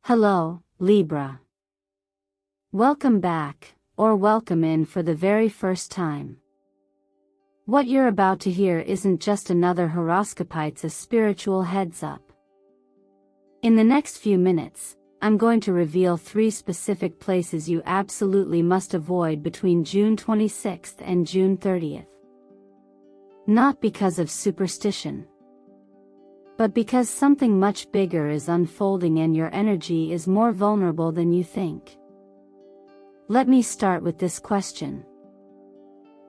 Hello, Libra. Welcome back, or welcome in for the very first time. What you're about to hear isn't just another horoscope, it's a spiritual heads up. In the next few minutes, I'm going to reveal 3 specific places you absolutely must avoid between June 26th and June 30th. Not because of superstition, but because something much bigger is unfolding and your energy is more vulnerable than you think. Let me start with this question.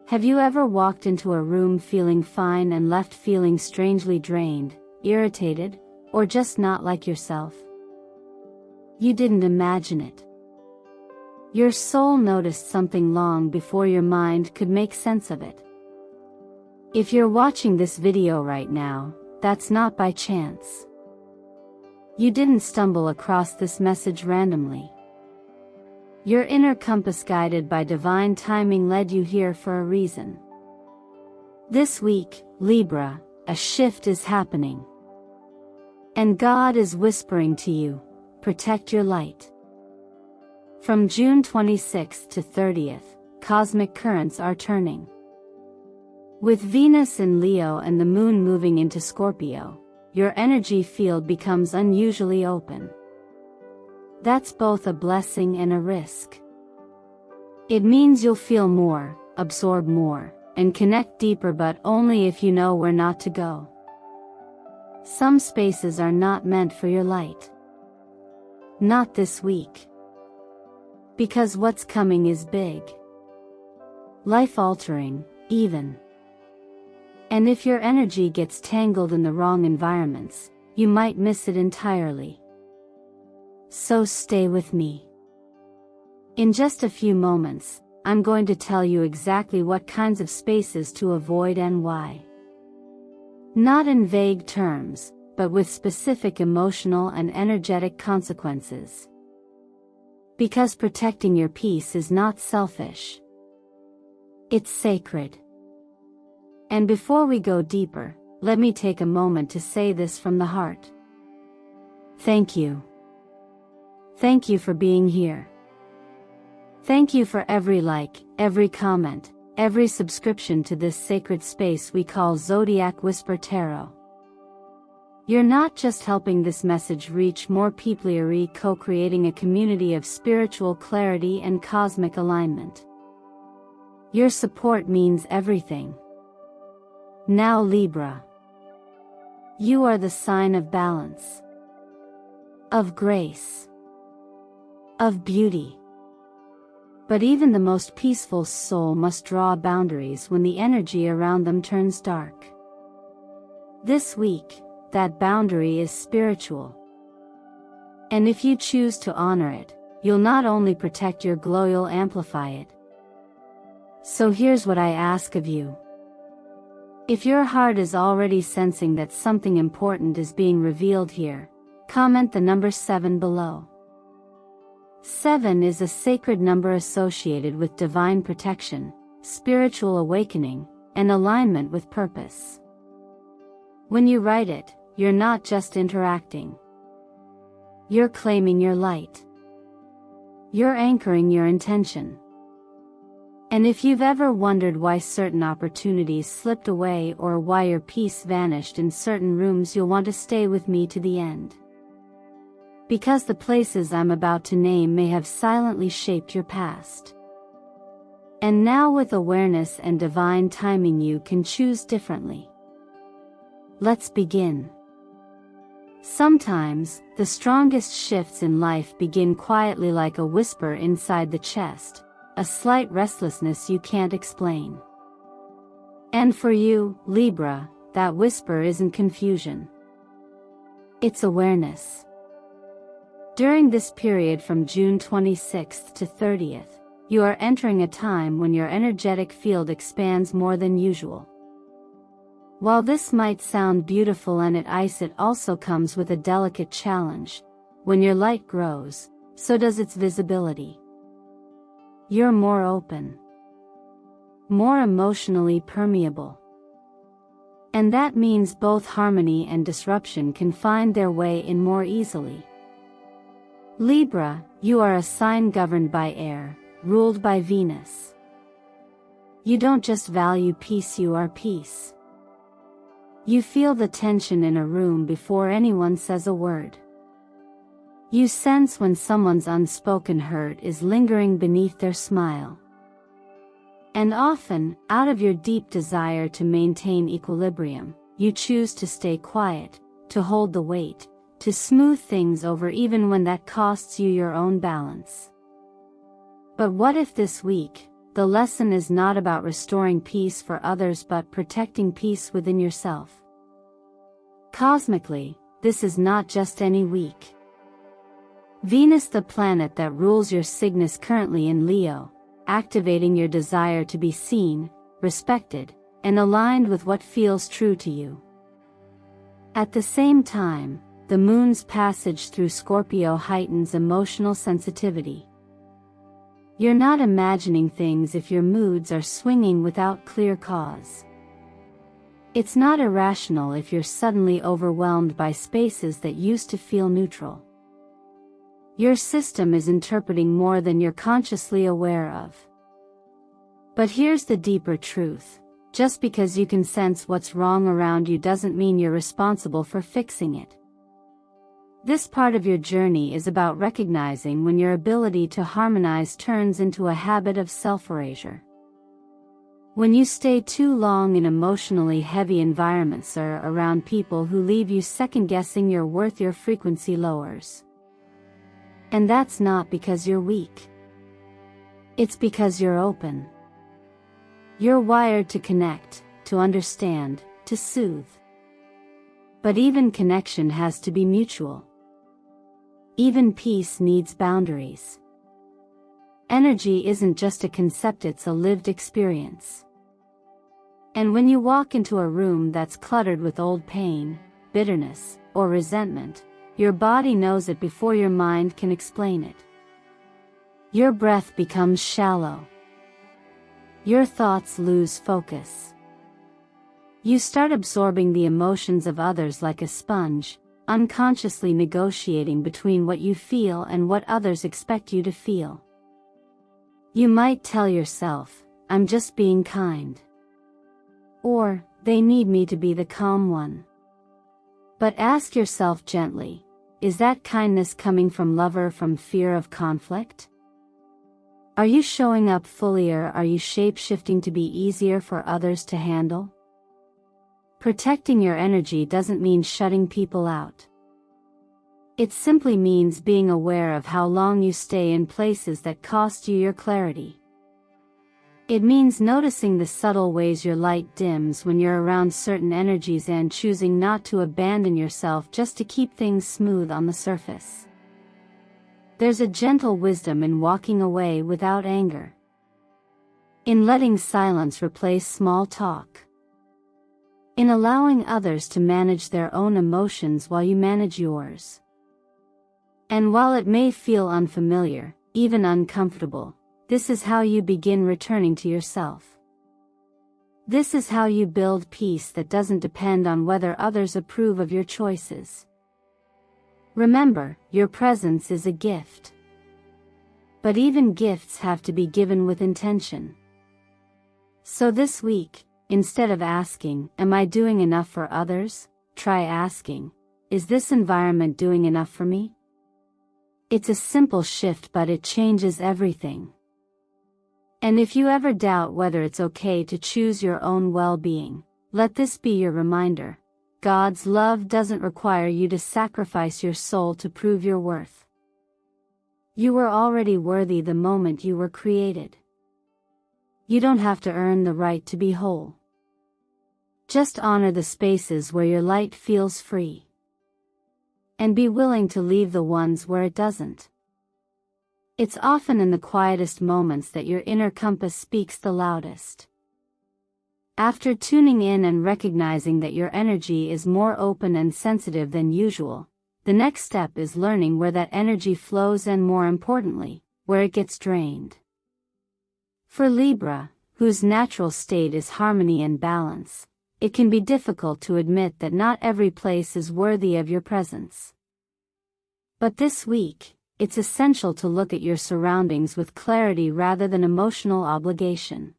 Have you ever walked into a room feeling fine and left feeling strangely drained, irritated, or just not like yourself? You didn't imagine it. Your soul noticed something long before your mind could make sense of it. If you're watching this video right now, that's not by chance. You didn't stumble across this message randomly. Your inner compass, guided by divine timing, led you here for a reason. This week, Libra, a shift is happening. And God is whispering to you, protect your light. From June 26th to 30th, cosmic currents are turning. With Venus in Leo and the Moon moving into Scorpio, your energy field becomes unusually open. That's both a blessing and a risk. It means you'll feel more, absorb more, and connect deeper, but only if you know where not to go. Some spaces are not meant for your light. Not this week. Because what's coming is big. Life-altering, even. And if your energy gets tangled in the wrong environments, you might miss it entirely. So stay with me. In just a few moments, I'm going to tell you exactly what kinds of spaces to avoid and why. Not in vague terms, but with specific emotional and energetic consequences. Because protecting your peace is not selfish. It's sacred. And before we go deeper, let me take a moment to say this from the heart. Thank you. Thank you for being here. Thank you for every like, every comment, every subscription to this sacred space we call Zodiac Whisper Tarot. You're not just helping this message reach more people, you're co-creating a community of spiritual clarity and cosmic alignment. Your support means everything. Now Libra. You are the sign of balance, of grace, of beauty. But even the most peaceful soul must draw boundaries when the energy around them turns dark. This week, that boundary is spiritual. And if you choose to honor it, you'll not only protect your glow, you'll amplify it. So here's what I ask of you. If your heart is already sensing that something important is being revealed here, comment the number 7 below. 7 is a sacred number associated with divine protection, spiritual awakening, and alignment with purpose. When you write it, you're not just interacting. You're claiming your light. You're anchoring your intention. And if you've ever wondered why certain opportunities slipped away or why your peace vanished in certain rooms, you'll want to stay with me to the end. Because the places I'm about to name may have silently shaped your past. And now, with awareness and divine timing, you can choose differently. Let's begin. Sometimes, the strongest shifts in life begin quietly, like a whisper inside the chest. A slight restlessness you can't explain. And for you, Libra, that whisper isn't confusion. It's awareness. During this period from June 26th to 30th, you are entering a time when your energetic field expands more than usual. While this might sound beautiful and it also comes with a delicate challenge. When your light grows, so does its visibility. You're more open, more emotionally permeable. And that means both harmony and disruption can find their way in more easily. Libra, you are a sign governed by air, ruled by Venus. You don't just value peace, you are peace. You feel the tension in a room before anyone says a word. You sense when someone's unspoken hurt is lingering beneath their smile. And often, out of your deep desire to maintain equilibrium, you choose to stay quiet, to hold the weight, to smooth things over even when that costs you your own balance. But what if this week, the lesson is not about restoring peace for others but protecting peace within yourself? Cosmically, this is not just any week. Venus, the planet that rules your sign, is currently in Leo, activating your desire to be seen, respected, and aligned with what feels true to you. At the same time, the moon's passage through Scorpio heightens emotional sensitivity. You're not imagining things if your moods are swinging without clear cause. It's not irrational if you're suddenly overwhelmed by spaces that used to feel neutral. Your system is interpreting more than you're consciously aware of. But here's the deeper truth. Just because you can sense what's wrong around you doesn't mean you're responsible for fixing it. This part of your journey is about recognizing when your ability to harmonize turns into a habit of self-erasure. When you stay too long in emotionally heavy environments or around people who leave you second-guessing your worth, your frequency lowers. And that's not because you're weak. It's because you're open. You're wired to connect, to understand, to soothe. But even connection has to be mutual. Even peace needs boundaries. Energy isn't just a concept, it's a lived experience. And when you walk into a room that's cluttered with old pain, bitterness, or resentment, your body knows it before your mind can explain it. Your breath becomes shallow. Your thoughts lose focus. You start absorbing the emotions of others like a sponge, unconsciously negotiating between what you feel and what others expect you to feel. You might tell yourself, "I'm just being kind." Or, "They need me to be the calm one." But ask yourself gently, is that kindness coming from love or from fear of conflict? Are you showing up fully, or are you shape-shifting to be easier for others to handle? Protecting your energy doesn't mean shutting people out. It simply means being aware of how long you stay in places that cost you your clarity. It means noticing the subtle ways your light dims when you're around certain energies and choosing not to abandon yourself just to keep things smooth on the surface. There's a gentle wisdom in walking away without anger. In letting silence replace small talk. In allowing others to manage their own emotions while you manage yours. And while it may feel unfamiliar, even uncomfortable, this is how you begin returning to yourself. This is how you build peace that doesn't depend on whether others approve of your choices. Remember, your presence is a gift. But even gifts have to be given with intention. So this week, instead of asking, "Am I doing enough for others?" try asking, "Is this environment doing enough for me?" It's a simple shift, but it changes everything. And if you ever doubt whether it's okay to choose your own well-being, let this be your reminder. God's love doesn't require you to sacrifice your soul to prove your worth. You were already worthy the moment you were created. You don't have to earn the right to be whole. Just honor the spaces where your light feels free. And be willing to leave the ones where it doesn't. It's often in the quietest moments that your inner compass speaks the loudest. After tuning in and recognizing that your energy is more open and sensitive than usual, the next step is learning where that energy flows and, more importantly, where it gets drained. For Libra, whose natural state is harmony and balance, it can be difficult to admit that not every place is worthy of your presence. But this week, it's essential to look at your surroundings with clarity rather than emotional obligation.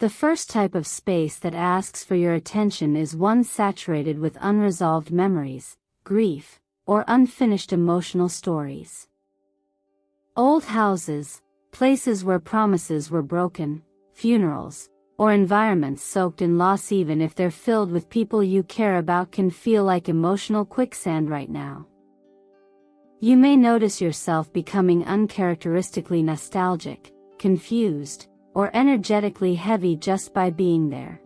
The first type of space that asks for your attention is one saturated with unresolved memories, grief, or unfinished emotional stories. Old houses, places where promises were broken, funerals, or environments soaked in loss, even if they're filled with people you care about, can feel like emotional quicksand right now. You may notice yourself becoming uncharacteristically nostalgic, confused, or energetically heavy just by being there.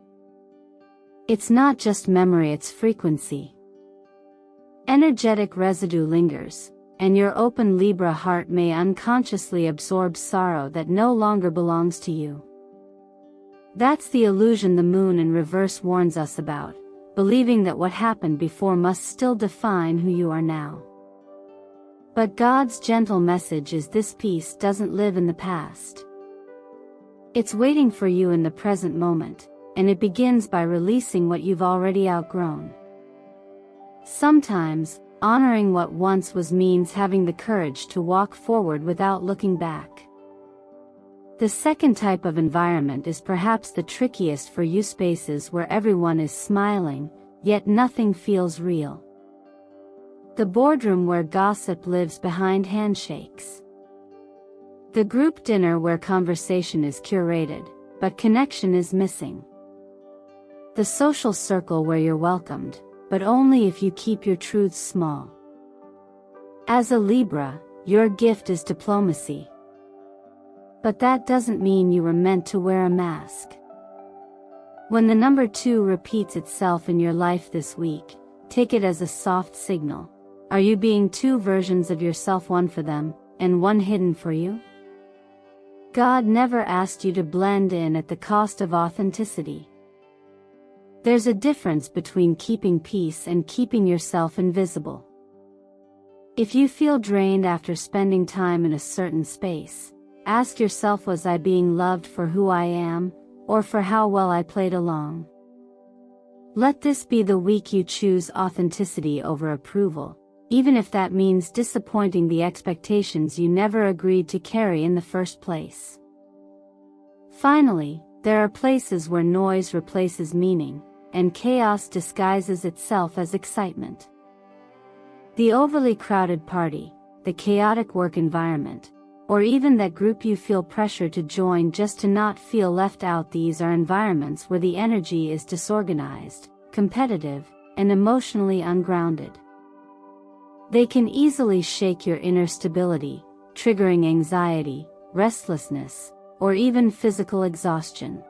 It's not just memory, it's frequency. Energetic residue lingers, and your open Libra heart may unconsciously absorb sorrow that no longer belongs to you. That's the illusion the moon in reverse warns us about, believing that what happened before must still define who you are now. But God's gentle message is this peace doesn't live in the past. It's waiting for you in the present moment, and it begins by releasing what you've already outgrown. Sometimes, honoring what once was means having the courage to walk forward without looking back. The second type of environment is perhaps the trickiest for you, spaces where everyone is smiling, yet nothing feels real. The boardroom where gossip lives behind handshakes. The group dinner where conversation is curated, but connection is missing. The social circle where you're welcomed, but only if you keep your truths small. As a Libra, your gift is diplomacy. But that doesn't mean you were meant to wear a mask. When the number 2 repeats itself in your life this week, take it as a soft signal. Are you being 2 versions of yourself, one for them, and one hidden for you? God never asked you to blend in at the cost of authenticity. There's a difference between keeping peace and keeping yourself invisible. If you feel drained after spending time in a certain space, ask yourself, was I being loved for who I am, or for how well I played along? Let this be the week you choose authenticity over approval, even if that means disappointing the expectations you never agreed to carry in the first place. Finally, there are places where noise replaces meaning, and chaos disguises itself as excitement. The overly crowded party, the chaotic work environment, or even that group you feel pressure to join just to not feel left out. These are environments where the energy is disorganized, competitive, and emotionally ungrounded. They can easily shake your inner stability, triggering anxiety, restlessness, or even physical exhaustion.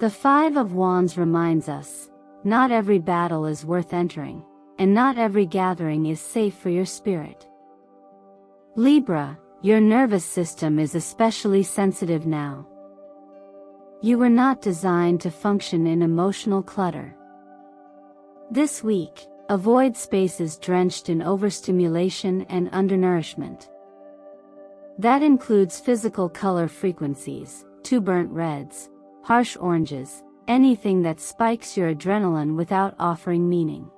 The 5 of Wands reminds us, not every battle is worth entering, and not every gathering is safe for your spirit. Libra, your nervous system is especially sensitive now. You were not designed to function in emotional clutter. This week, avoid spaces drenched in overstimulation and undernourishment. That includes physical color frequencies, too burnt reds, harsh oranges, anything that spikes your adrenaline without offering meaning.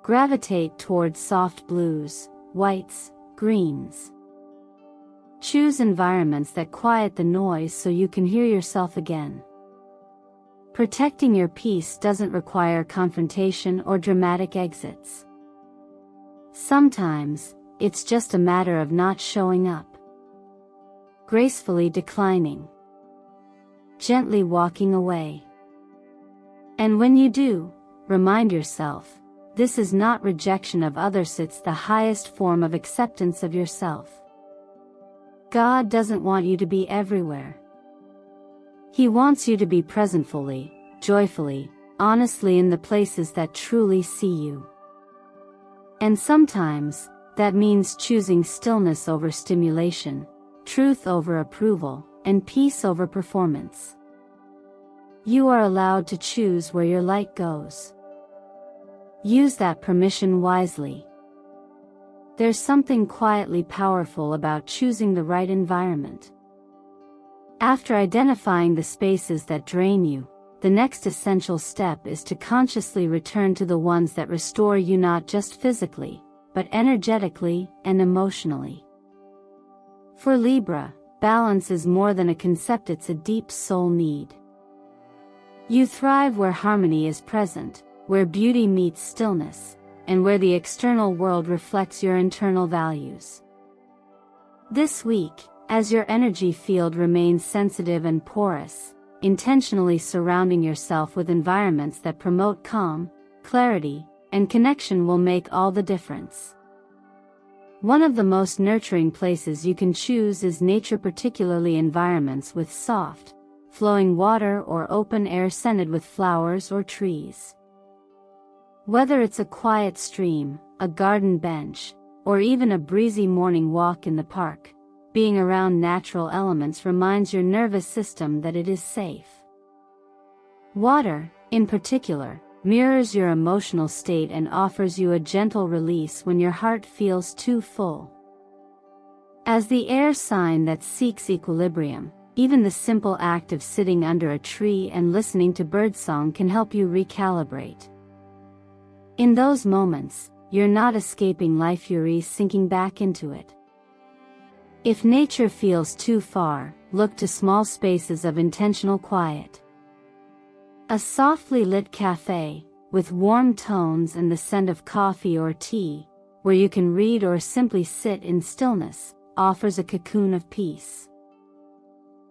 Gravitate towards soft blues, whites, greens. Choose environments that quiet the noise so you can hear yourself again. Protecting your peace doesn't require confrontation or dramatic exits. Sometimes, it's just a matter of not showing up. Gracefully declining. Gently walking away. And when you do, remind yourself, this is not rejection of others, it's the highest form of acceptance of yourself. God doesn't want you to be everywhere. He wants you to be present fully, joyfully, honestly in the places that truly see you. And sometimes, that means choosing stillness over stimulation, truth over approval, and peace over performance. You are allowed to choose where your light goes. Use that permission wisely. There's something quietly powerful about choosing the right environment. After identifying the spaces that drain you, the next essential step is to consciously return to the ones that restore you, not just physically, but energetically and emotionally. For Libra, balance is more than a concept, it's a deep soul need. You thrive where harmony is present, where beauty meets stillness, and where the external world reflects your internal values. This week, as your energy field remains sensitive and porous, intentionally surrounding yourself with environments that promote calm, clarity, and connection will make all the difference. One of the most nurturing places you can choose is nature, particularly environments with soft, flowing water or open air scented with flowers or trees. Whether it's a quiet stream, a garden bench, or even a breezy morning walk in the park, being around natural elements reminds your nervous system that it is safe. Water, in particular, mirrors your emotional state and offers you a gentle release when your heart feels too full. As the air sign that seeks equilibrium, even the simple act of sitting under a tree and listening to birdsong can help you recalibrate. In those moments, you're not escaping life, you're sinking back into it. If nature feels too far, look to small spaces of intentional quiet. A softly lit cafe, with warm tones and the scent of coffee or tea, where you can read or simply sit in stillness, offers a cocoon of peace.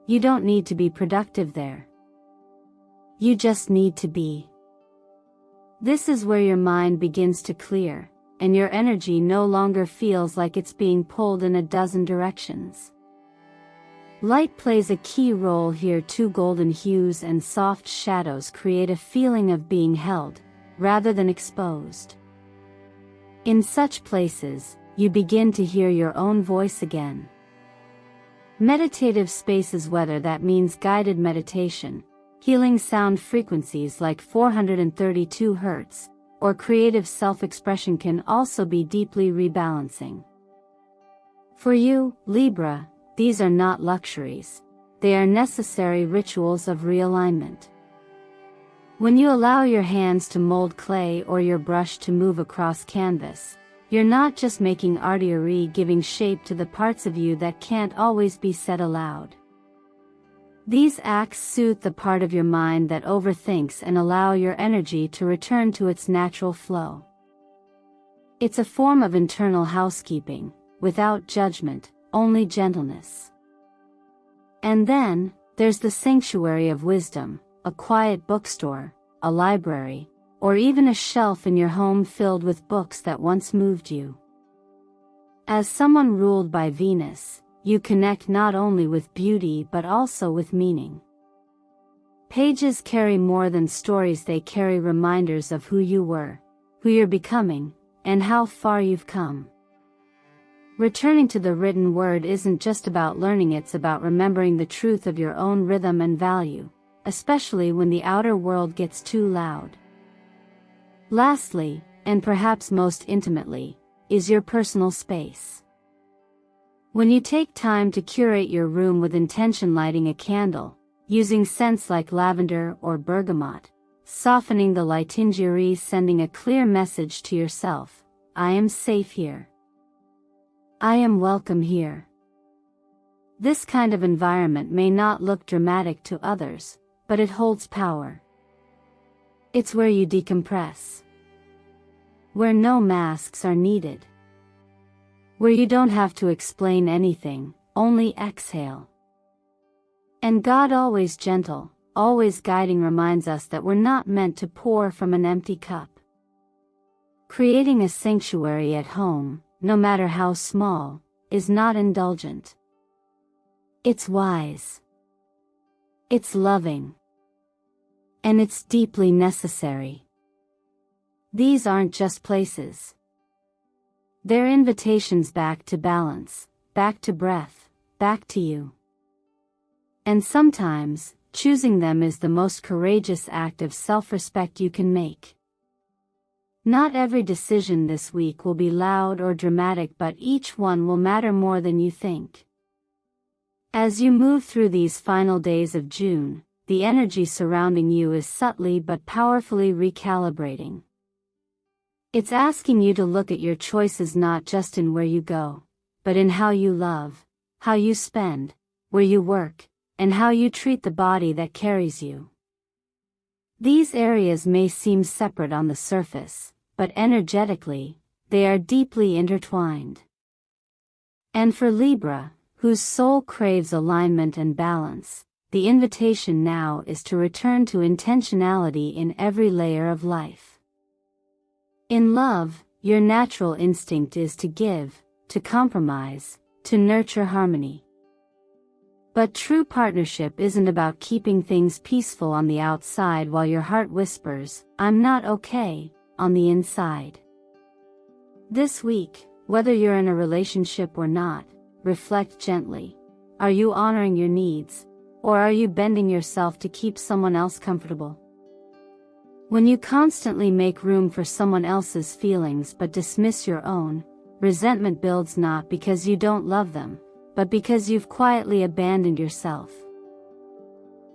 You don't need to be productive there. You just need to be. This is where your mind begins to clear, and your energy no longer feels like it's being pulled in a dozen directions. Light plays a key role here too. Golden hues and soft shadows create a feeling of being held, rather than exposed. In such places, you begin to hear your own voice again. Meditative spaces, whether that means guided meditation, healing sound frequencies like 432 Hz, or creative self-expression, can also be deeply rebalancing. For you, Libra, these are not luxuries, they are necessary rituals of realignment. When you allow your hands to mold clay or your brush to move across canvas, you're not just making art, you're giving shape to the parts of you that can't always be said aloud. These acts soothe the part of your mind that overthinks and allow your energy to return to its natural flow. It's a form of internal housekeeping, without judgment, only gentleness. And then, there's the sanctuary of wisdom, a quiet bookstore, a library, or even a shelf in your home filled with books that once moved you. As someone ruled by Venus, you connect not only with beauty but also with meaning. Pages carry more than stories, they carry reminders of who you were, who you're becoming, and how far you've come. Returning to the written word isn't just about learning, it's about remembering the truth of your own rhythm and value, especially when the outer world gets too loud. Lastly, and perhaps most intimately, is your personal space. When you take time to curate your room with intention, lighting a candle, using scents like lavender or bergamot, softening the lightingieries, sending a clear message to yourself: I am safe here. I am welcome here. This kind of environment may not look dramatic to others, but it holds power. It's where you decompress. Where no masks are needed. Where you don't have to explain anything, only exhale. And God, always gentle, always guiding, reminds us that we're not meant to pour from an empty cup. Creating a sanctuary at home, no matter how small, is not indulgent. It's wise. It's loving. And it's deeply necessary. These aren't just places. They're invitations back to balance, back to breath, back to you. And sometimes, choosing them is the most courageous act of self-respect you can make. Not every decision this week will be loud or dramatic, but each one will matter more than you think. As you move through these final days of June, the energy surrounding you is subtly but powerfully recalibrating. It's asking you to look at your choices not just in where you go, but in how you love, how you spend, where you work, and how you treat the body that carries you. These areas may seem separate on the surface, but energetically, they are deeply intertwined. And for Libra, whose soul craves alignment and balance, the invitation now is to return to intentionality in every layer of life. In love, your natural instinct is to give, to compromise, to nurture harmony. But true partnership isn't about keeping things peaceful on the outside while your heart whispers, "I'm not okay," on the inside. This week, whether you're in a relationship or not, reflect gently. Are you honoring your needs, or are you bending yourself to keep someone else comfortable? When you constantly make room for someone else's feelings but dismiss your own, resentment builds not because you don't love them, but because you've quietly abandoned yourself.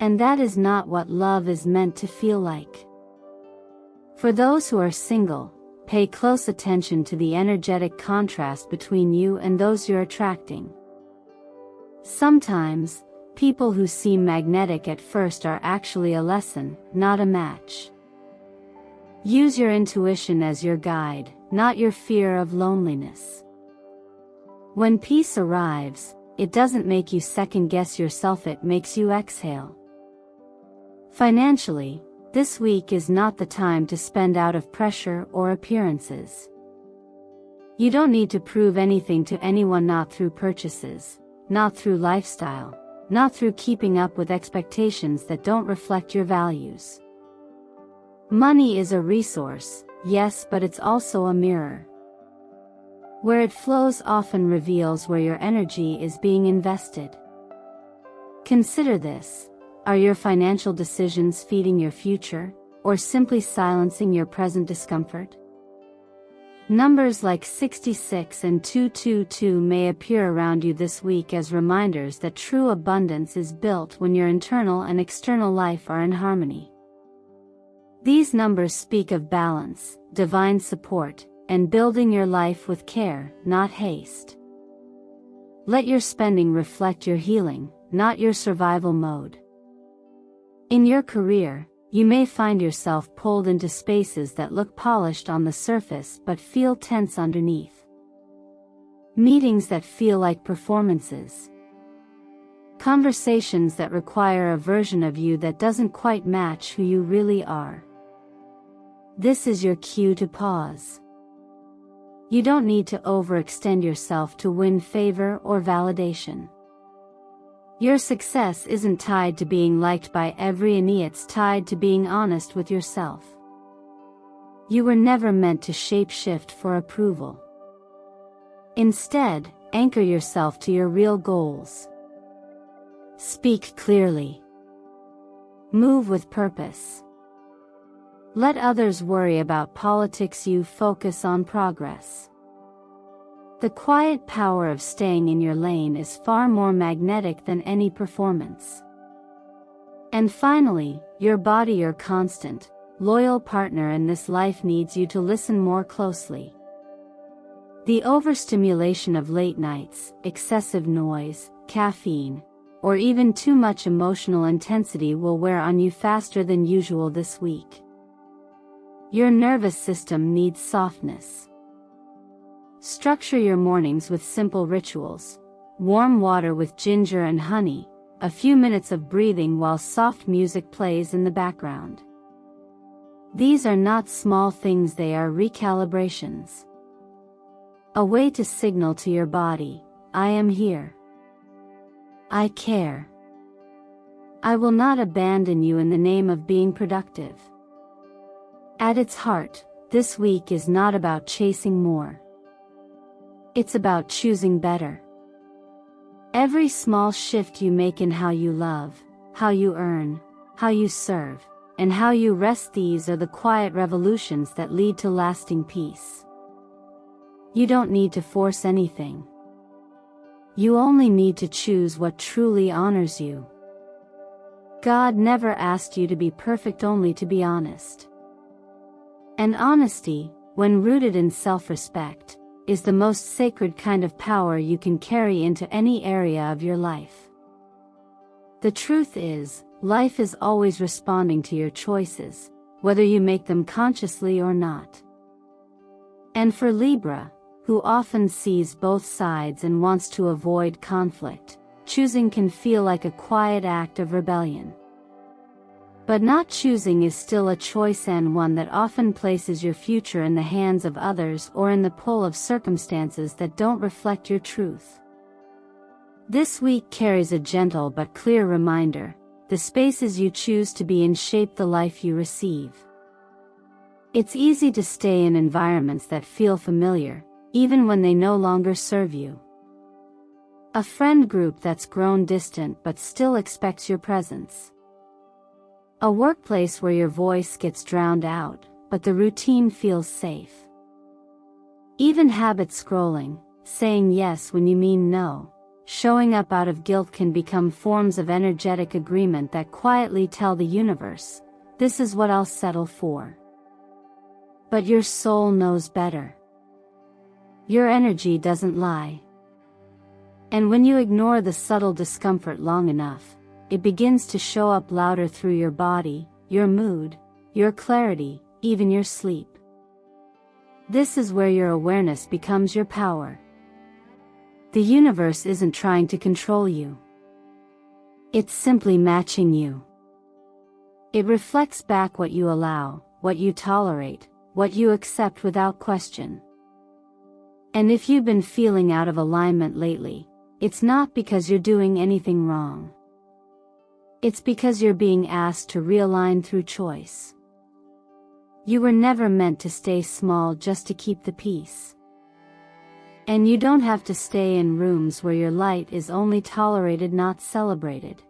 And that is not what love is meant to feel like. For those who are single, pay close attention to the energetic contrast between you and those you're attracting. Sometimes, people who seem magnetic at first are actually a lesson, not a match. Use your intuition as your guide, not your fear of loneliness. When peace arrives, it doesn't make you second-guess yourself, it makes you exhale. Financially, this week is not the time to spend out of pressure or appearances. You don't need to prove anything to anyone, not through purchases, not through lifestyle, not through keeping up with expectations that don't reflect your values. Money is a resource, yes, but it's also a mirror. Where it flows often reveals where your energy is being invested. Consider this: are your financial decisions feeding your future, or simply silencing your present discomfort? Numbers like 66 and 222 may appear around you this week as reminders that true abundance is built when your internal and external life are in harmony. These numbers speak of balance, divine support, and building your life with care, not haste. Let your spending reflect your healing, not your survival mode. In your career, you may find yourself pulled into spaces that look polished on the surface but feel tense underneath. Meetings that feel like performances. Conversations that require a version of you that doesn't quite match who you really are. This is your cue to pause. You don't need to overextend yourself to win favor or validation. Your success isn't tied to being liked by everyone, it's tied to being honest with yourself. You were never meant to shape-shift for approval. Instead, anchor yourself to your real goals. Speak clearly. Move with purpose. Let others worry about politics, you focus on progress. The quiet power of staying in your lane is far more magnetic than any performance. And finally, your body, your constant, loyal partner in this life, needs you to listen more closely. The overstimulation of late nights, excessive noise, caffeine, or even too much emotional intensity will wear on you faster than usual this week. Your nervous system needs softness. Structure your mornings with simple rituals: warm water with ginger and honey, a few minutes of breathing while soft music plays in the background. These are not small things, they are recalibrations. A way to signal to your body, I am here. I care. I will not abandon you in the name of being productive. At its heart, this week is not about chasing more. It's about choosing better. Every small shift you make in how you love, how you earn, how you serve, and how you rest, these are the quiet revolutions that lead to lasting peace. You don't need to force anything. You only need to choose what truly honors you. God never asked you to be perfect, only to be honest. And honesty, when rooted in self-respect, is the most sacred kind of power you can carry into any area of your life. The truth is, life is always responding to your choices, whether you make them consciously or not. And for Libra, who often sees both sides and wants to avoid conflict, choosing can feel like a quiet act of rebellion. But not choosing is still a choice, and one that often places your future in the hands of others or in the pull of circumstances that don't reflect your truth. This week carries a gentle but clear reminder: the spaces you choose to be in shape the life you receive. It's easy to stay in environments that feel familiar, even when they no longer serve you. A friend group that's grown distant but still expects your presence. A workplace where your voice gets drowned out, but the routine feels safe. Even habit scrolling, saying yes when you mean no, showing up out of guilt can become forms of energetic agreement that quietly tell the universe, "This is what I'll settle for." But your soul knows better. Your energy doesn't lie. And when you ignore the subtle discomfort long enough, it begins to show up louder through your body, your mood, your clarity, even your sleep. This is where your awareness becomes your power. The universe isn't trying to control you. It's simply matching you. It reflects back what you allow, what you tolerate, what you accept without question. And if you've been feeling out of alignment lately, it's not because you're doing anything wrong. It's because you're being asked to realign through choice. You were never meant to stay small just to keep the peace. And you don't have to stay in rooms where your light is only tolerated, not celebrated.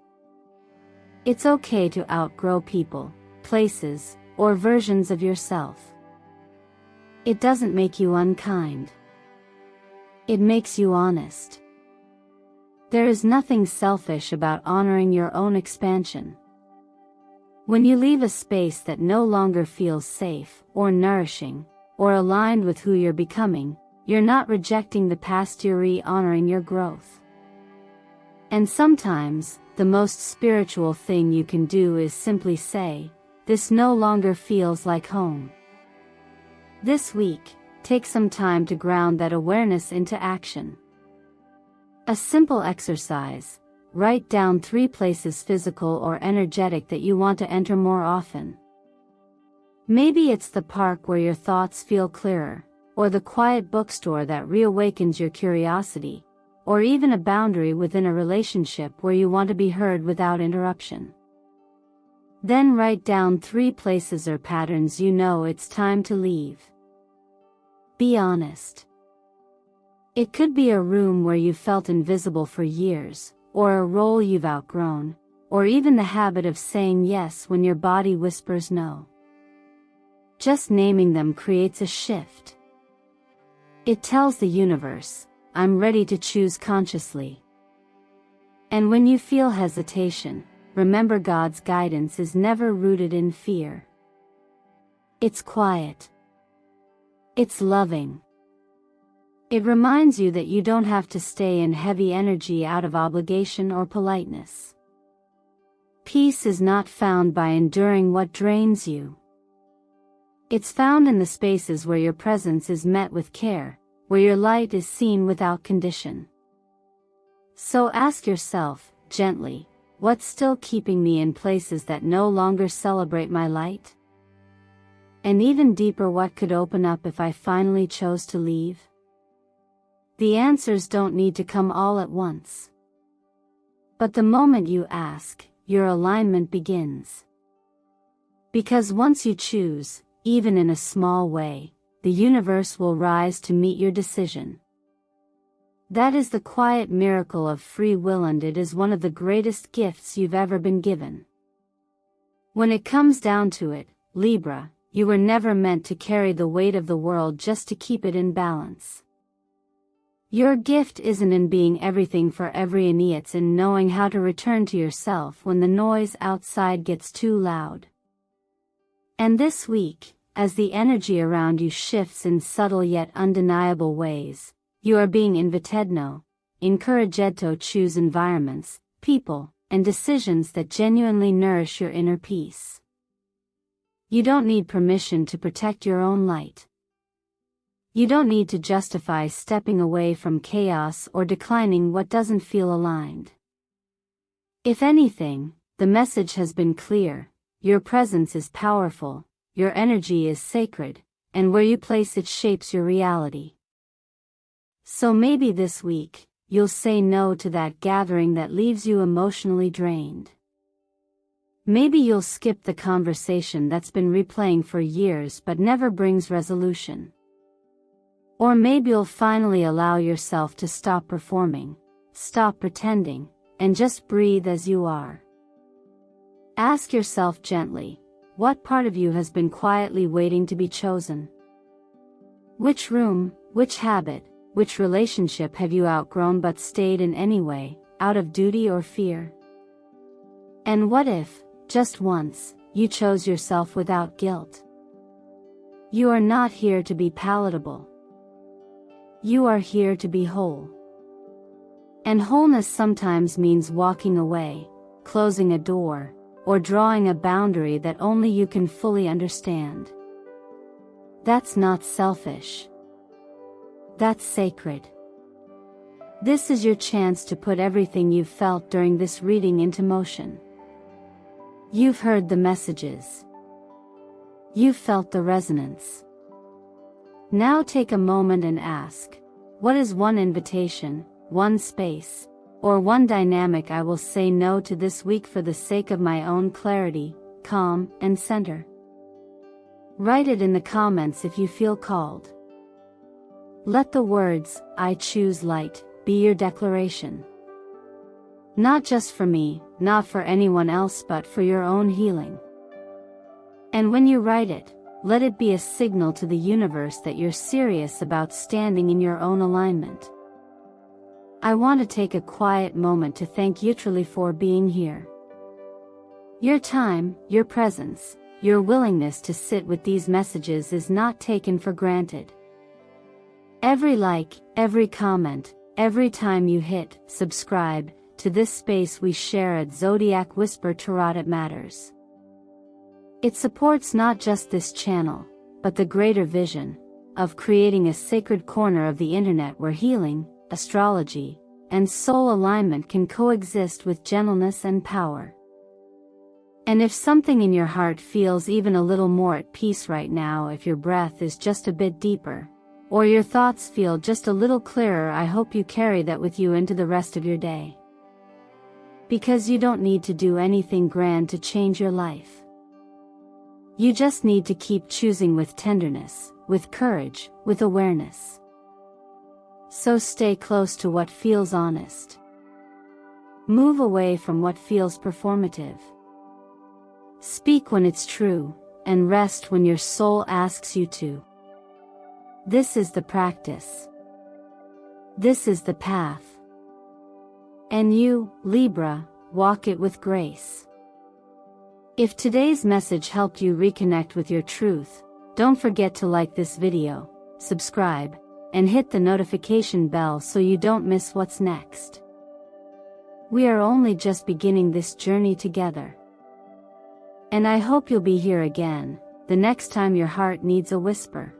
It's okay to outgrow people, places, or versions of yourself. It doesn't make you unkind. It makes you honest. There is nothing selfish about honoring your own expansion. When you leave a space that no longer feels safe, or nourishing, or aligned with who you're becoming, you're not rejecting the past, you're re-honoring your growth. And sometimes, the most spiritual thing you can do is simply say, "This no longer feels like home." This week, take some time to ground that awareness into action. A simple exercise: write down 3 places, physical or energetic, that you want to enter more often. Maybe it's the park where your thoughts feel clearer, or the quiet bookstore that reawakens your curiosity, or even a boundary within a relationship where you want to be heard without interruption. Then write down 3 places or patterns you know it's time to leave. Be honest. It could be a room where you felt invisible for years, or a role you've outgrown, or even the habit of saying yes when your body whispers no. Just naming them creates a shift. It tells the universe, "I'm ready to choose consciously." And when you feel hesitation, remember God's guidance is never rooted in fear. It's quiet. It's loving. It reminds you that you don't have to stay in heavy energy out of obligation or politeness. Peace is not found by enduring what drains you. It's found in the spaces where your presence is met with care, where your light is seen without condition. So ask yourself, gently, what's still keeping me in places that no longer celebrate my light? And even deeper, what could open up if I finally chose to leave? The answers don't need to come all at once. But the moment you ask, your alignment begins. Because once you choose, even in a small way, the universe will rise to meet your decision. That is the quiet miracle of free will, and it is one of the greatest gifts you've ever been given. When it comes down to it, Libra, you were never meant to carry the weight of the world just to keep it in balance. Your gift isn't in being everything for everyone, it's in knowing how to return to yourself when the noise outside gets too loud. And this week, as the energy around you shifts in subtle yet undeniable ways, you are being encouraged to choose environments, people, and decisions that genuinely nourish your inner peace. You don't need permission to protect your own light. You don't need to justify stepping away from chaos or declining what doesn't feel aligned. If anything, the message has been clear: your presence is powerful, your energy is sacred, and where you place it shapes your reality. So maybe this week, you'll say no to that gathering that leaves you emotionally drained. Maybe you'll skip the conversation that's been replaying for years but never brings resolution. Or maybe you'll finally allow yourself to stop performing, stop pretending, and just breathe as you are. Ask yourself gently, what part of you has been quietly waiting to be chosen? Which room, which habit, which relationship have you outgrown but stayed in anyway, out of duty or fear? And what if, just once, you chose yourself without guilt? You are not here to be palatable. You are here to be whole. And wholeness sometimes means walking away, closing a door, or drawing a boundary that only you can fully understand. That's not selfish. That's sacred. This is your chance to put everything you've felt during this reading into motion. You've heard the messages. You've felt the resonance. Now take a moment and ask, what is one invitation, one space, or one dynamic I will say no to this week for the sake of my own clarity, calm, and center? Write it in the comments if you feel called. Let the words, "I choose light," be your declaration. Not just for me, not for anyone else, but for your own healing. And when you write it, let it be a signal to the universe that you're serious about standing in your own alignment. I want to take a quiet moment to thank you truly for being here. Your time, your presence, your willingness to sit with these messages is not taken for granted. Every like, every comment, every time you hit subscribe to this space we share at Zodiac Whisper Tarot, it matters. It supports not just this channel, but the greater vision of creating a sacred corner of the internet where healing, astrology, and soul alignment can coexist with gentleness and power. And if something in your heart feels even a little more at peace right now, if your breath is just a bit deeper, or your thoughts feel just a little clearer, I hope you carry that with you into the rest of your day. Because you don't need to do anything grand to change your life. You just need to keep choosing with tenderness, with courage, with awareness. So stay close to what feels honest. Move away from what feels performative. Speak when it's true, and rest when your soul asks you to. This is the practice. This is the path. And you, Libra, walk it with grace. If today's message helped you reconnect with your truth, don't forget to like this video, subscribe, and hit the notification bell so you don't miss what's next. We are only just beginning this journey together. And I hope you'll be here again, the next time your heart needs a whisper.